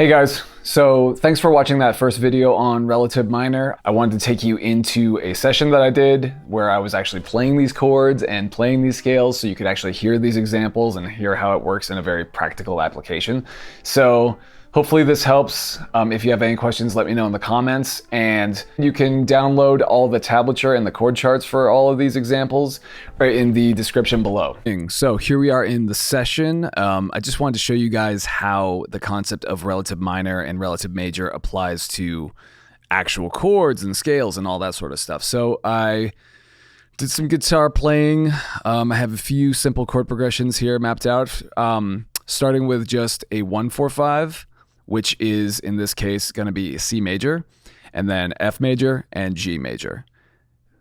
Hey guys, so thanks for watching that first video on relative minor. I wanted to take you into a session that I did where I was actually playing these chords and playing these scales so you could actually hear these examples and hear how it works in a very practical application. So hopefully this helps. If you have any questions, let me know in the comments, and you can download all the tablature and the chord charts for all of these examples right in the description below. So here we are in the session. I just wanted to show you guys how the concept of relative minor and relative major applies to actual chords and scales and all that sort of stuff. So I did some guitar playing. I have a few simple chord progressions here mapped out, starting with just a 1-4-5, which is, in this case, going to be C major, and then F major and G major.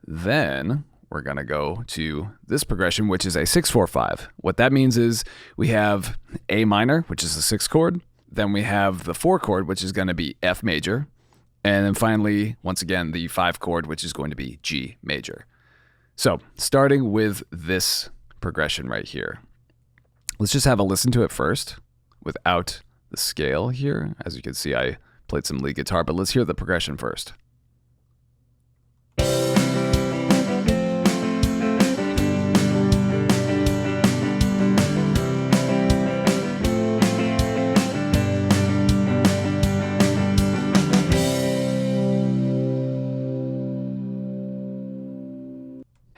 Then we're going to go to this progression, which is a 6-4-5. What that means is we have A minor, which is the 6th chord. Then we have the 4 chord, which is going to be F major. And then finally, once again, the 5 chord, which is going to be G major. So starting with this progression right here. Let's just have a listen to it first without the scale here. As you can see, I played some lead guitar, but let's hear the progression first.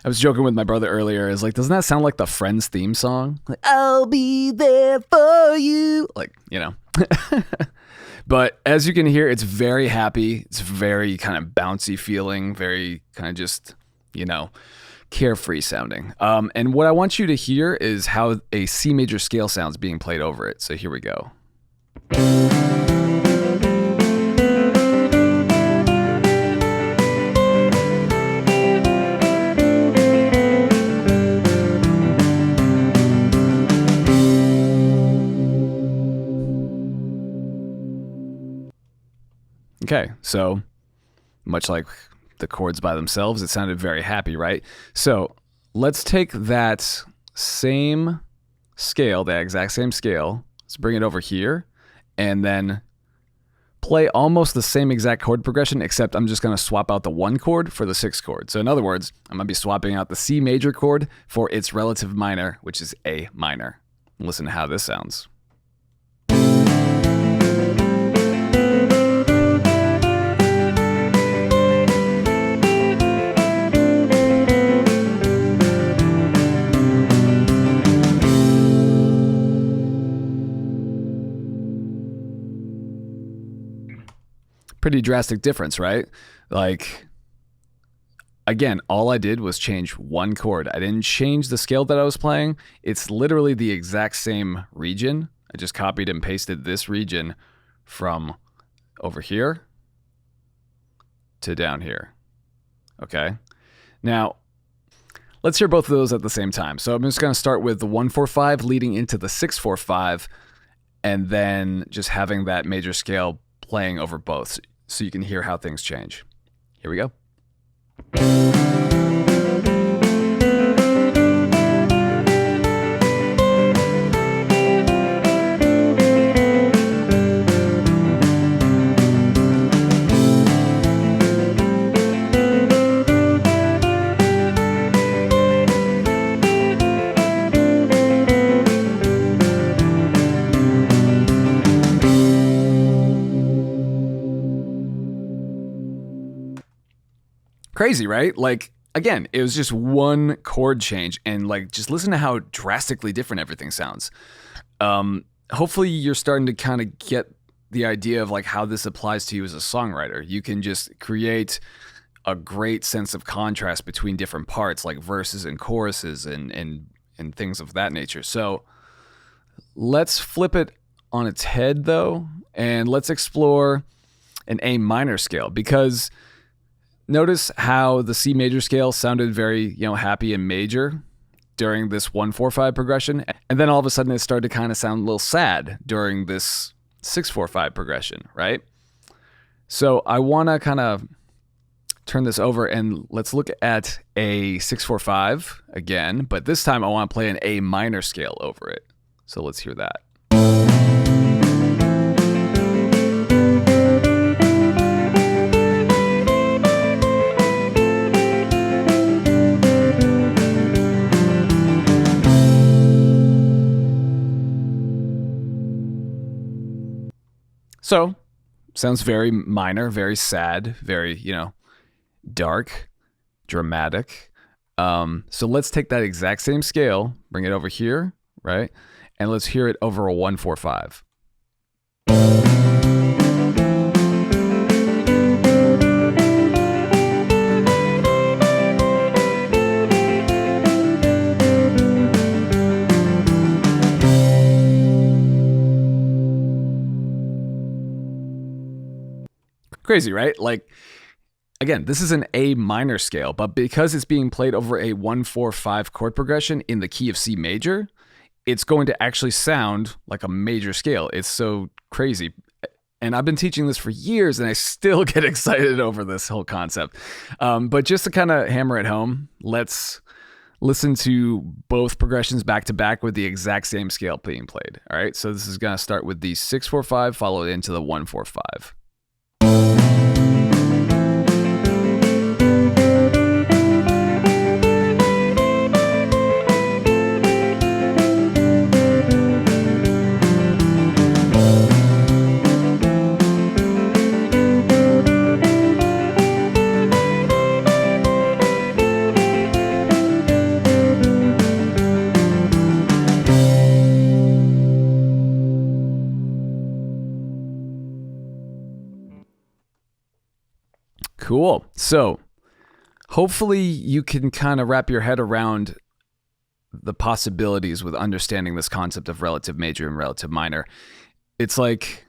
I was joking with my brother earlier. Is like, doesn't that sound like the Friends theme song? Like, I'll be there for you. Like, you know. But as you can hear, it's very happy. It's very kind of bouncy feeling, very kind of just, you know, carefree sounding. And what I want you to hear is how a C major scale sounds being played over it. So here we go. Okay, so much like the chords by themselves, it sounded very happy, right? So let's take that same scale, that exact same scale, let's bring it over here, and then play almost the same exact chord progression, except I'm just going to swap out the 1 chord for the 6th chord. So in other words, I'm going to be swapping out the C major chord for its relative minor, which is A minor. Listen to how this sounds. Pretty drastic difference, right? Like, again, all I did was change 1 chord. I didn't change the scale that I was playing. It's literally the exact same region. I just copied and pasted this region from over here to down here. Okay. Now, let's hear both of those at the same time. So I'm just going to start with the 1-4-5 leading into the 6-4-5, and then just having that major scale playing over both, so you can hear how things change. Here we go. Crazy, right? Like, again, it was just 1 chord change, and like, just listen to how drastically different everything sounds. Hopefully you're starting to kind of get the idea of like how this applies to you as a songwriter. You can just create a great sense of contrast between different parts, like verses and choruses and things of that nature. So let's flip it on its head though, and let's explore an A minor scale, because notice how the C major scale sounded very, happy and major during this 1-4-5 progression. And then all of a sudden it started to kind of sound a little sad during this 6-4-5 progression, right? So I want to kind of turn this over and let's look at a 6-4-5 again, but this time I want to play an A minor scale over it. So let's hear that. So, sounds very minor, very sad, very, dark, dramatic. So let's take that exact same scale, bring it over here, right? And let's hear it over a 1-4-5. Crazy, right? Like, again, this is an A minor scale, but because it's being played over a 1-4-5 chord progression in the key of C major, it's going to actually sound like a major scale. It's so crazy. And I've been teaching this for years and I still get excited over this whole concept. But just to kind of hammer it home, let's listen to both progressions back to back with the exact same scale being played. All right, so this is going to start with the 6-4-5, followed into the 1-4-5. Cool. So hopefully you can kind of wrap your head around the possibilities with understanding this concept of relative major and relative minor. It's like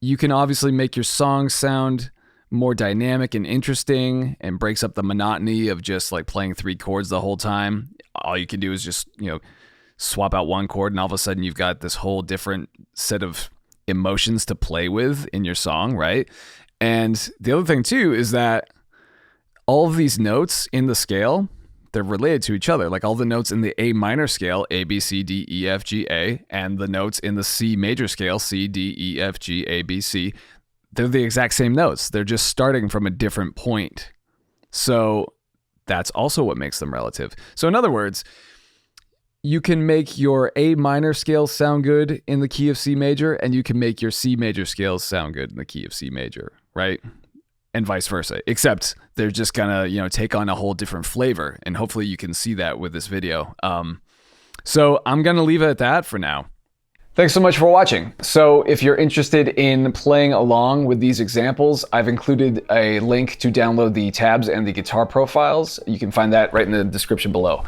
you can obviously make your song sound more dynamic and interesting and breaks up the monotony of just like playing 3 chords the whole time. All you can do is just, swap out 1 chord and all of a sudden you've got this whole different set of emotions to play with in your song, right? And the other thing too is that all of these notes in the scale, they're related to each other. Like all the notes in the A minor scale, A, B, C, D, E, F, G, A, and the notes in the C major scale, C, D, E, F, G, A, B, C, they're the exact same notes. They're just starting from a different point. So that's also what makes them relative. So in other words, you can make your A minor scale sound good in the key of C major, and you can make your C major scales sound good in the key of C major, right? And vice versa, except they're just gonna, take on a whole different flavor. And hopefully you can see that with this video. So I'm gonna leave it at that for now. Thanks so much for watching. So if you're interested in playing along with these examples, I've included a link to download the tabs and the guitar profiles. You can find that right in the description below.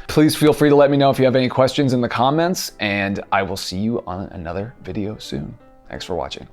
Please feel free to let me know if you have any questions in the comments, and I will see you on another video soon. Thanks for watching.